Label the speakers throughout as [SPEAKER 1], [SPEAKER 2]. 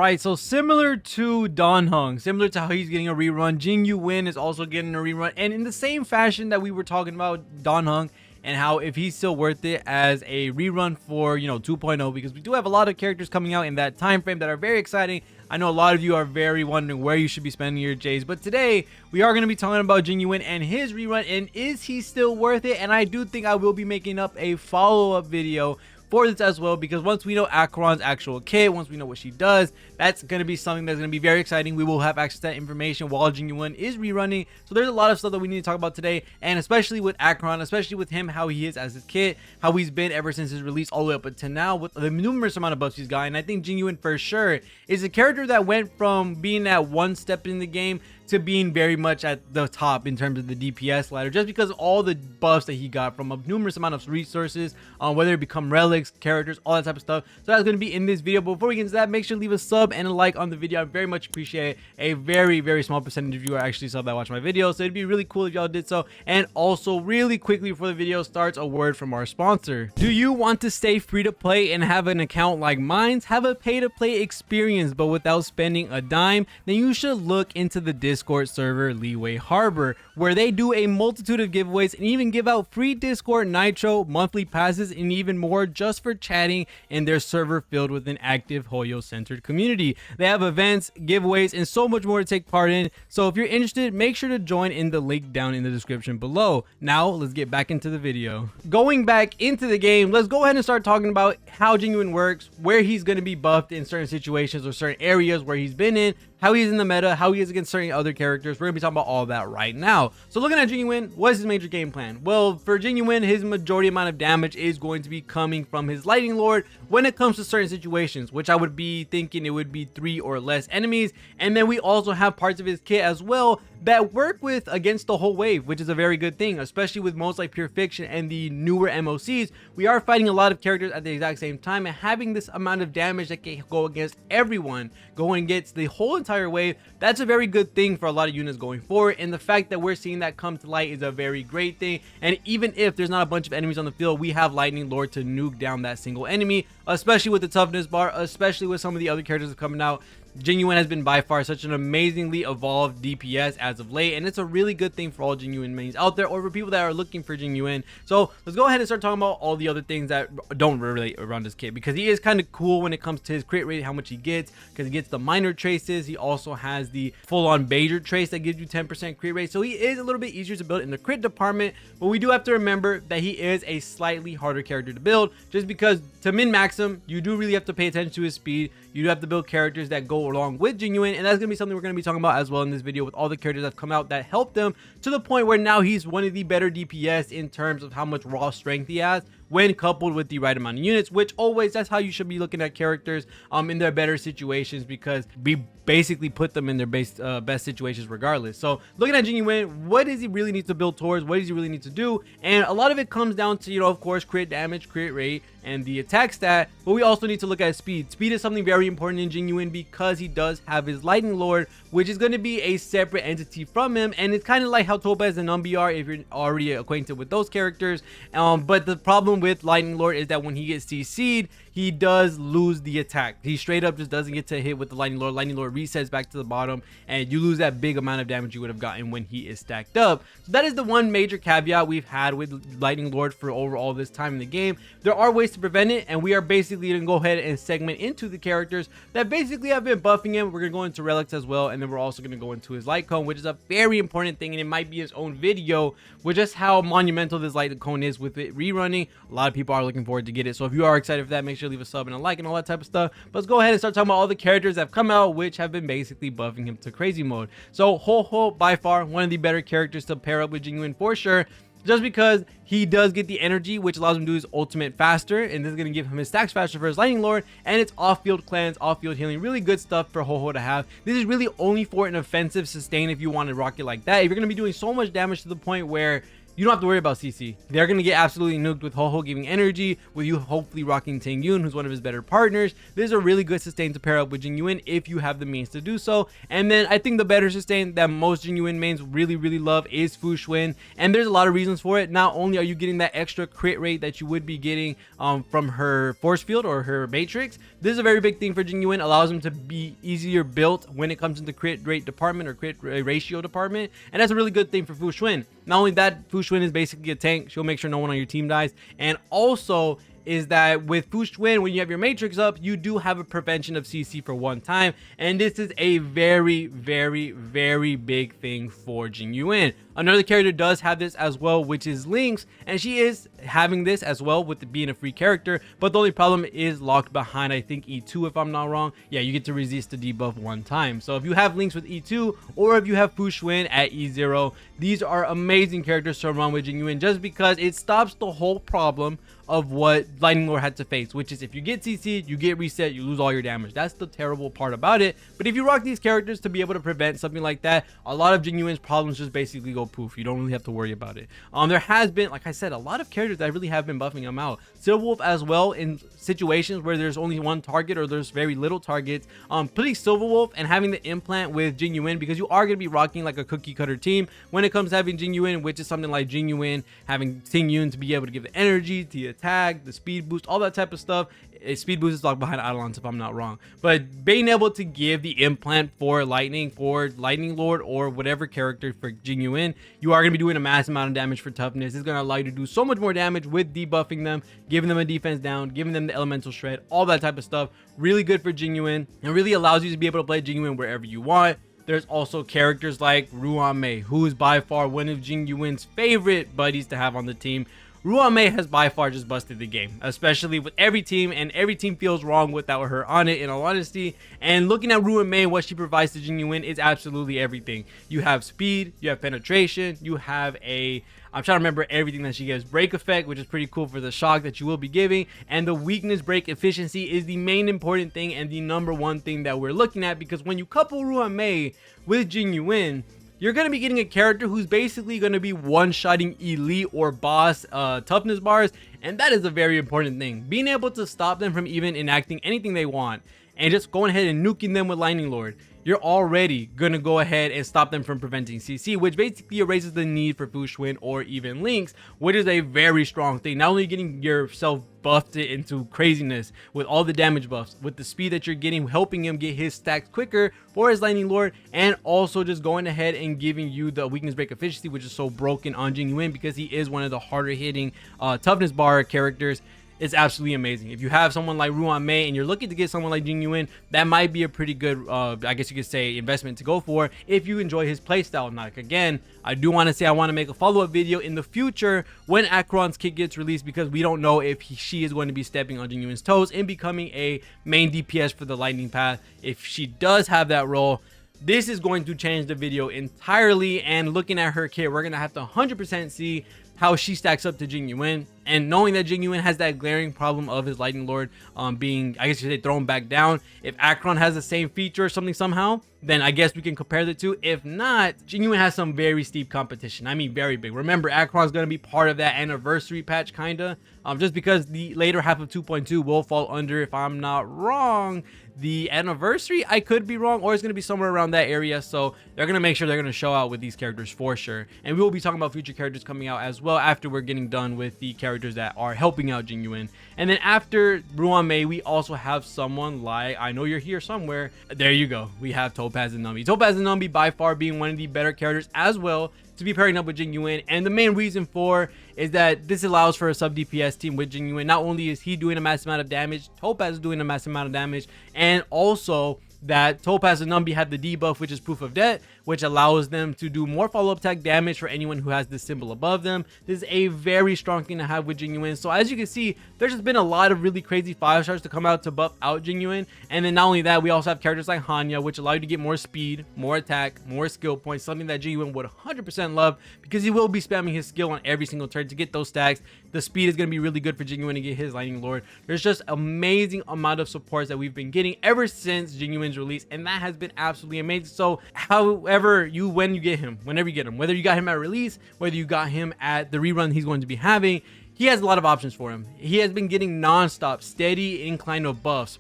[SPEAKER 1] Alright, so similar to Don Hung, similar to how he's getting a rerun, Jing Yuan is also getting a rerun, and in the same fashion that we were talking about Don Hung and how if he's still worth it as a rerun for 2.0, because we do have a lot of characters coming out in that time frame that are very exciting. I know a lot of you are very wondering where you should be spending your J's, but today we are going to be talking about Jing Yuan and his rerun, and is he still worth it? And I do think I will be making up a follow-up video for this as well, because once we know Acheron's actual kit, once we know what she does, that's going to be something that's going to be very exciting. We will have access to that information while Jing Yuan is rerunning. So there's a lot of stuff that we need to talk about today, and especially with Acheron, especially with him, how he is as his kit, how he's been ever since his release all the way up until now with the numerous amount of buffs he's got. And I think Jing Yuan for sure is a character that went from being at one step in the game to being very much at the top in terms of the DPS ladder, just because of all the buffs that he got from a numerous amount of resources, whether it become relics, characters, all that type of stuff. So that's going to be in this video. But before we get into that, make sure to leave a sub and a like on the video. I very much appreciate it. A very small percentage of you are actually sub that watch my videos, so it'd be really cool if y'all did so. And also, really quickly before the video starts, a word from our sponsor. Do you want to stay free to play and have an account like mine, have a pay to play experience but without spending a dime? Then you should look into the Discord server Leeway Harbor, where they do a multitude of giveaways and even give out free Discord Nitro monthly passes and even more just for chatting in their server filled with an active Hoyo centered community. They have events, giveaways, and so much more to take part in. So if you're interested, make sure to join in the link down in the description below. Now let's get back into the video. Going back into the game, let's go ahead and start talking about how Jing Yuan works, where he's going to be buffed in certain situations or certain areas where he's been in, how he's in the meta, how he is against certain other characters. We're going to be talking about all that right now. So looking at Jing Yuan, what is his major game plan? Well, for Jing Yuan, his majority amount of damage is going to be coming from his Lightning Lord when it comes to certain situations, which I would be thinking it would be 3 or less enemies. And then we also have parts of his kit as well that work with against the whole wave, which is a very good thing, especially with modes like Pure Fiction and the newer MOCs. We are fighting a lot of characters at the exact same time, and having this amount of damage that can go against everyone, going against the whole entire wave, that's a very good thing for a lot of units going forward. And the fact that we're seeing that come to light is a very great thing. And even if there's not a bunch of enemies on the field, we have Lightning Lord to nuke down that single enemy, especially with the toughness bar, especially with some of the other characters that are coming out. Jing Yuan has been by far such an amazingly evolved DPS as of late, and it's a really good thing for all Jing Yuan mains out there, or for people that are looking for Jing Yuan. So let's go ahead and start talking about all the other things that don't relate around this kit, because he is kind of cool when it comes to his crit rate, how much he gets, because he gets the minor traces. He also has the full-on Bajer trace that gives you 10% crit rate, so he is a little bit easier to build in the crit department. But we do have to remember that he is a slightly harder character to build, just because to min-max him, you do really have to pay attention to his speed. You do have to build characters that go along with Jing Yuan, and that's going to be something we're going to be talking about as well in this video, with all the characters that have come out that help them to the point where now he's one of the better DPS in terms of how much raw strength he has when coupled with the right amount of units, which always, that's how you should be looking at characters in their better situations, because we basically put them in their best situations regardless. So looking at Jing Yuan, what does he really need to build towards? What does he really need to do? And a lot of it comes down to, of course, crit damage, crit rate, and the attack stat, but we also need to look at speed. Speed is something very important in Jing Yuan, because he does have his Lightning Lord, which is going to be a separate entity from him, and it's kind of like how Topaz and Numbi are if you're already acquainted with those characters. But the problem with Lightning Lord is that when he gets CC'd, he does lose the attack. He straight up just doesn't get to hit with the Lightning Lord. Lightning Lord resets back to the bottom, and you lose that big amount of damage you would have gotten when he is stacked up. So that is the one major caveat we've had with Lightning Lord for over all this time in the game. There are ways to prevent it, and we are basically going to go ahead and segment into the characters that basically have been buffing him. We're going to go into relics as well, and then we're also going to go into his light cone, which is a very important thing, and it might be his own video with just how monumental this light cone is with it rerunning. A lot of people are looking forward to get it, so if you are excited for that, make sure to leave a sub and a like and all that type of stuff. But let's go ahead and start talking about all the characters that have come out which have been basically buffing him to crazy mode. So REHOO, by far one of the better characters to pair up with Jing Yuan for sure, just because he does get the energy, which allows him to do his ultimate faster, and this is going to give him his stacks faster for his Lightning Lord, and it's off-field cleanse, off-field healing. Really good stuff for REHOO to have. This is really only for an offensive sustain if you want to rock it like that. If you're going to be doing so much damage to the point where you don't have to worry about CC. They're going to get absolutely nuked with REHOO giving energy, with you hopefully rocking Jing Yuan, who's one of his better partners. This is a really good sustain to pair up with Jing Yuan if you have the means to do so. And then I think the better sustain that most Jing Yuan mains really love is Fu Xuan, and there's a lot of reasons for it. Not only are you getting that extra crit rate that you would be getting from her force field or her matrix, this is a very big thing for Jing Yuan. Allows him to be easier built when it comes into crit rate department or crit ratio department, and that's a really good thing for Fu Xuan. Not only that, Fu Xuan is basically a tank. She'll make sure no one on your team dies, and also is that with Fu Xuan, when you have your matrix up, you do have a prevention of CC for one time, and this is a very big thing for Jing Yuan. Another character does have this as well, which is Lynx, and she is having this as well with it being a free character, but the only problem is locked behind, I think, E2 if I'm not wrong. Yeah, you get to resist the debuff one time. So if you have Lynx with E2, or if you have Fu Xuan at E0, these are amazing characters to run with Jing Yuan, just because it stops the whole problem of what Lightning Lord had to face, which is if you get CC'd, you get reset, you lose all your damage. That's the terrible part about it. But if you rock these characters to be able to prevent something like that, a lot of Jing Yuan's problems just basically go poof. You don't really have to worry about it. There has been, like I said, a lot of characters that really have been buffing them out. Silverwolf as well, in situations where there's only one target or there's very little targets. Putting Silverwolf and having the implant with Jing Yuan, because you are going to be rocking like a cookie cutter team when it comes to having Jing Yuan, which is something like Jing Yuan having Jing Yuan to be able to give the energy, the attack, the speed boost, all that type of stuff. Speed boost is locked behind Eidolons if I'm not wrong, but being able to give the implant for Lightning Lord or whatever character for Jing Yuan, you are going to be doing a massive amount of damage for toughness. It's going to allow you to do so much more damage with debuffing them, giving them a defense down, giving them the elemental shred, all that type of stuff. Really good for Jing Yuan, and really allows you to be able to play Jing Yuan wherever you want. There's also characters like Ruan Mei, who is by far one of Jing Yuan's favorite buddies to have on the team. Ruan Mei has by far just busted the game, especially with every team, and every team feels wrong without her on it, in all honesty. And looking at Ruan Mei and what she provides to Jing Yuan is absolutely everything. You have speed, you have penetration, you have I'm trying to remember everything that she gives. Break effect, which is pretty cool for the shock that you will be giving. And the weakness break efficiency is the main important thing and the number one thing that we're looking at, because when you couple Ruan Mei with Jing Yuan, you're going to be getting a character who's basically going to be one-shotting elite or boss toughness bars, and that is a very important thing. Being able to stop them from even enacting anything they want and just going ahead and nuking them with Lightning Lord, you're already going to go ahead and stop them from preventing CC, which basically erases the need for Fu Xuan or even Lynx, which is a very strong thing. Not only getting yourself buffed it into craziness with all the damage buffs, with the speed that you're getting, helping him get his stacks quicker for his Lightning Lord, and also just going ahead and giving you the weakness break efficiency, which is so broken on Jing Yuan because he is one of the harder hitting toughness bar characters. It's absolutely amazing. If you have someone like Ruan Mei and you're looking to get someone like Jing Yuan, that might be a pretty good, I guess you could say, investment to go for if you enjoy his playstyle. Now, again, I do want to say I want to make a follow-up video in the future when Acheron's kit gets released, because we don't know if she is going to be stepping on Jing Yuan's toes and becoming a main DPS for the Lightning Path. If she does have that role, this is going to change the video entirely, and looking at her kit, we're going to have to 100% see how she stacks up to Jing Yuan. And knowing that Jing Yuan has that glaring problem of his Lightning Lord being, I guess you could say, thrown back down. If Acheron has the same feature or something somehow, then I guess we can compare the two. If not, Jing Yuan has some very steep competition. I mean, very big. Remember, Acheron's going to be part of that anniversary patch, kinda. Just because the later half of 2.2 will fall under, if I'm not wrong, the anniversary. I could be wrong, or it's going to be somewhere around that area. So they're going to make sure they're going to show out with these characters for sure. And we will be talking about future characters coming out as well after we're getting done with the characters that are helping out Jing Yuan. And then after Ruan Mei, we also have someone like, I know you're here somewhere. There you go. We have Topaz and Numby. Topaz and Numby by far being one of the better characters as well to be pairing up with Jing Yuan. And the main reason for is that this allows for a sub DPS team with Jing Yuan. Not only is he doing a massive amount of damage, Topaz is doing a massive amount of damage, and also that Topaz and Numby have the debuff, which is Proof of Debt, which allows them to do more follow-up attack damage for anyone who has this symbol above them. This is a very strong thing to have with Jing Yuan. So as you can see, there's just been a lot of really crazy 5-stars to come out to buff out Jing Yuan. And then not only that, we also have characters like Hanya, which allow you to get more speed, more attack, more skill points, something that Jing Yuan would 100% love, because he will be spamming his skill on every single turn to get those stacks. The speed is going to be really good for Jing Yuan to get his Lightning Lord. There's just amazing amount of supports that we've been getting ever since Jing Yuan's since release, and that has been absolutely amazing. So however when you get him, whenever you get him, whether you got him at release, whether you got him at the rerun he's going to be having, he has a lot of options for him. He has been getting non-stop, steady incline of buffs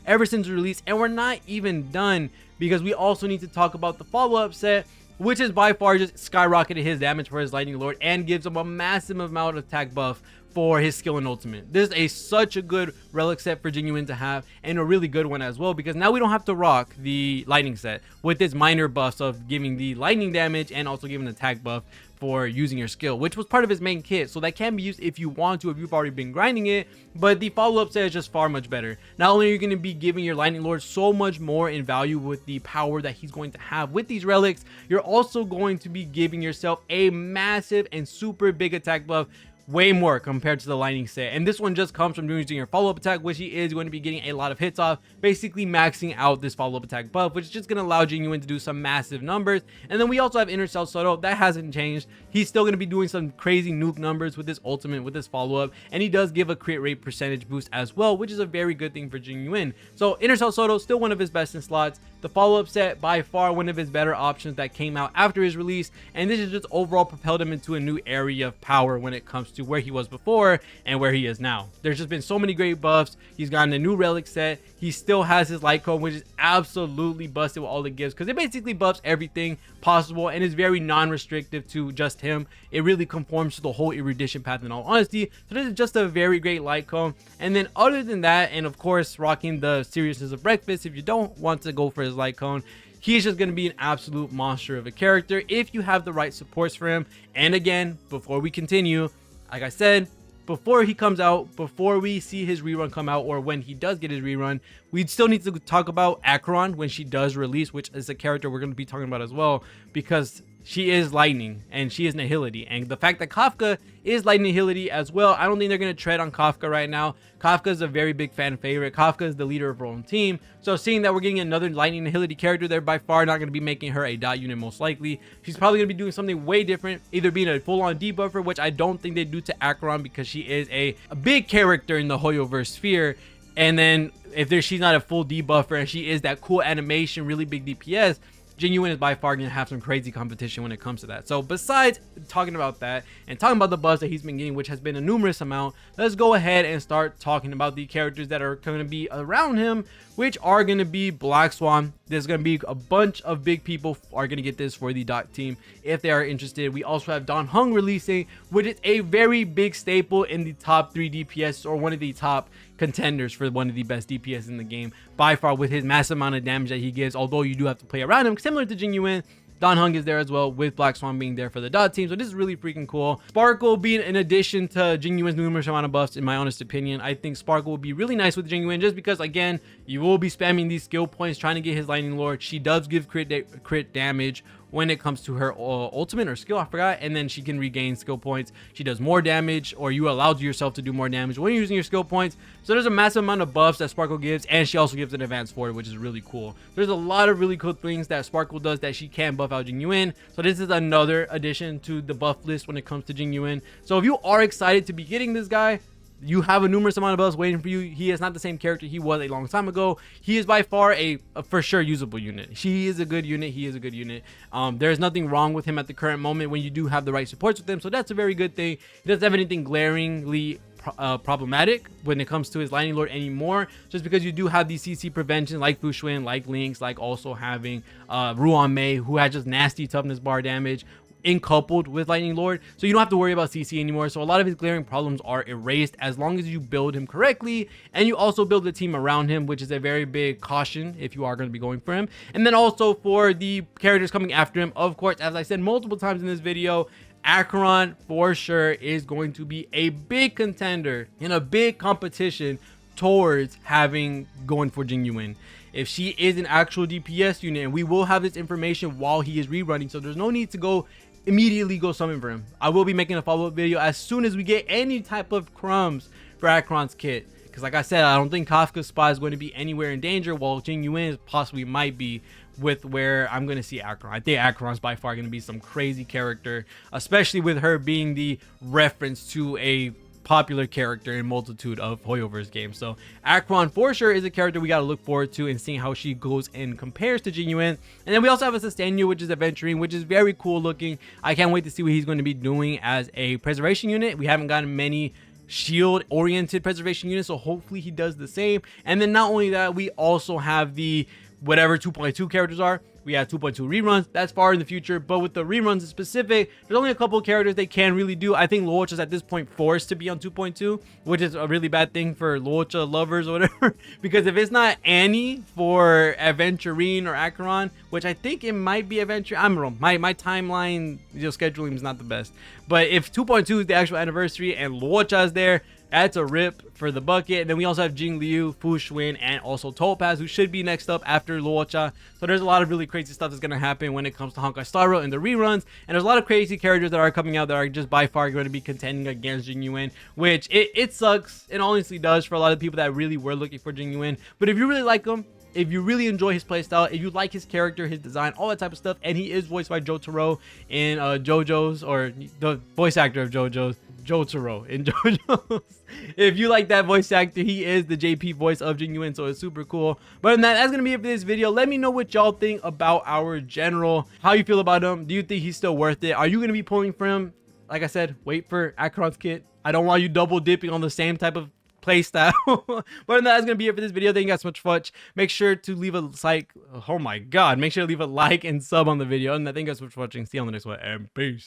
[SPEAKER 1] ever since release, and we're not even done, because we also need to talk about the follow-up set, which is by far just skyrocketed his damage for his Lightning Lord and gives him a massive amount of attack buff for his skill and ultimate. This is such a good relic set for Jing Yuan to have, and a really good one as well, because now we don't have to rock the lightning set with its minor buffs of giving the lightning damage and also giving an attack buff for using your skill, which was part of his main kit. So that can be used if you want to, if you've already been grinding it, but the follow-up set is just far much better. Not only are you going to be giving your Lightning Lord so much more in value with the power that he's going to have with these relics, you're also going to be giving yourself a massive and super big attack buff, way more compared to the lightning set. And this one just comes from using your follow-up attack, which he is going to be getting a lot of hits off, basically maxing out this follow-up attack buff, which is just going to allow Jing Yuan to do some massive numbers. And then we also have Inner Cell Soto. That hasn't changed. He's still going to be doing some crazy nuke numbers with his ultimate, with his follow-up, and he does give a crit rate percentage boost as well, which is a very good thing for Jing Yuan. So Inner Cell Soto, still one of his best in slots. The follow-up set, by far one of his better options that came out after his release, and this has just overall propelled him into a new area of power when it comes to where he was before and where he is now. There's just been so many great buffs. He's gotten a new relic set. He still has his light cone, which is absolutely busted with all it gives, because it basically buffs everything possible and is very non-restrictive to just him. It really conforms to the whole erudition path, in all honesty. So this is just a very great light cone. And then other than that, and of course rocking the seriousness of breakfast if you don't want to go for his light cone, he's just going to be an absolute monster of a character if you have the right supports for him. And again, before we continue, like I said, before he comes out, before we see his rerun come out, or when he does get his rerun, we'd still need to talk about Acheron when she does release, which is a character we're going to be talking about as well, because she is lightning and she is nihility, and the fact that Kafka is lightning nihility as well, I don't think they're going to tread on Kafka right now. Kafka is a very big fan favorite. Kafka is the leader of her own team, so seeing that we're getting another lightning nihility character, they're by far not going to be making her a dot unit. Most likely she's probably going to be doing something way different, either being a full-on debuffer, which I don't think they do to Acheron, because she is a big character in the Hoyoverse sphere. And then if she's not a full debuffer and she is that cool animation, really big DPS, Jing Yuan is by far going to have some crazy competition when it comes to that. So besides talking about that and talking about the buzz that he's been getting, which has been a numerous amount, let's go ahead and start talking about the characters that are going to be around him, which are going to be Black Swan. There's going to be a bunch of big people are going to get this for the dot team if they are interested. We also have Dan Heng releasing, which is a very big staple in the top 3 DPS, or one of the top contenders for one of the best DPS in the game by far, with his massive amount of damage that he gives. Although you do have to play around him, similar to Jing Yuan, Dan Heng is there as well, with Black Swan being there for the dot team. So this is really freaking cool. Sparkle being an addition to Jing Yuan's numerous amount of buffs, in my honest opinion. I think Sparkle will be really nice with Jing Yuan, just because, again, you will be spamming these skill points trying to get his Lightning Lord. She does give crit damage when it comes to her ultimate or skill, I forgot, and then she can regain skill points. She does more damage, or you allow yourself to do more damage when you're using your skill points. So there's a massive amount of buffs that Sparkle gives, and she also gives an advanced forward, which is really cool. There's a lot of really cool things that Sparkle does that she can buff out Jing Yuan. So this is another addition to the buff list when it comes to Jing Yuan. So if you are excited to be getting this guy, you have a numerous amount of buffs waiting for you. He is not the same character he was a long time ago. He is by far a for sure usable unit. She is a good unit. He is a good unit. There's nothing wrong with him at the current moment when you do have the right supports with him. So that's a very good thing. He doesn't have anything glaringly problematic when it comes to his Lightning Lord anymore, just because you do have these CC prevention like Fushun, like Lynx, like also having Ruan Mei, who has just nasty toughness bar damage in coupled with Lightning Lord, so you don't have to worry about CC anymore. So a lot of his glaring problems are erased as long as you build him correctly, and you also build the team around him, which is a very big caution if you are going to be going for him. And then also for the characters coming after him, of course, as I said multiple times in this video, Acheron for sure is going to be a big contender in a big competition towards having going for Jing Yuan. If she is an actual DPS unit, and we will have this information while he is rerunning, so there's no need to immediately go summon for him. I will be making a follow-up video as soon as we get any type of crumbs for Acheron's kit, because like I said, I don't think Kafka's spot is going to be anywhere in danger, while Jing Yuan possibly might be with where I'm going to see Acheron. I think Acheron's by far going to be some crazy character, especially with her being the reference to a popular character in multitude of Hoyoverse games. So Acheron for sure is a character we got to look forward to and seeing how she goes and compares to Jing Yuan. And then we also have a Sustainio, which is adventuring, which is very cool looking. I can't wait to see what he's going to be doing as a preservation unit. We haven't gotten many shield oriented preservation units, so hopefully he does the same. And then not only that, we also have the whatever 2.2 characters are. We have 2.2 reruns. That's far in the future, but with the reruns in specific, there's only a couple of characters they can really do. I think Luocha is at this point forced to be on 2.2, which is a really bad thing for Luocha lovers or whatever. Because if it's not Annie for Aventurine or Acheron, which I think it might be Aventurine, I'm wrong. My timeline, scheduling is not the best. But if 2.2 is the actual anniversary and Luocha is there, that's a rip for the bucket. And then we also have Jing Liu, Fu Xuan, and also Topaz, who should be next up after Luocha. So there's a lot of really crazy stuff that's going to happen when it comes to Honkai Star Rail and the reruns. And there's a lot of crazy characters that are coming out that are just by far going to be contending against Jing Yuan, which it sucks. It honestly does for a lot of people that really were looking for Jing Yuan. But if you really like him, if you really enjoy his playstyle, if you like his character, his design, all that type of stuff, and he is voiced by Jotaro in JoJo's, or the voice actor of JoJo's, Jotaro in JoJo's. If you like that voice actor, he is the JP voice of Jing Yuan, so it's super cool. But other than that, that's gonna be it for this video. Let me know what y'all think about our general, how you feel about him. Do you think he's still worth it? Are you gonna be pulling for him? Like I said, wait for Acheron's kit. I don't want you double dipping on the same type of playstyle. But that's gonna be it for this video. Thank you guys so much for watching. Make sure to leave a like. Oh my god, make sure to leave a like and sub on the video. And thank you guys so much for watching. See you on the next one, and peace.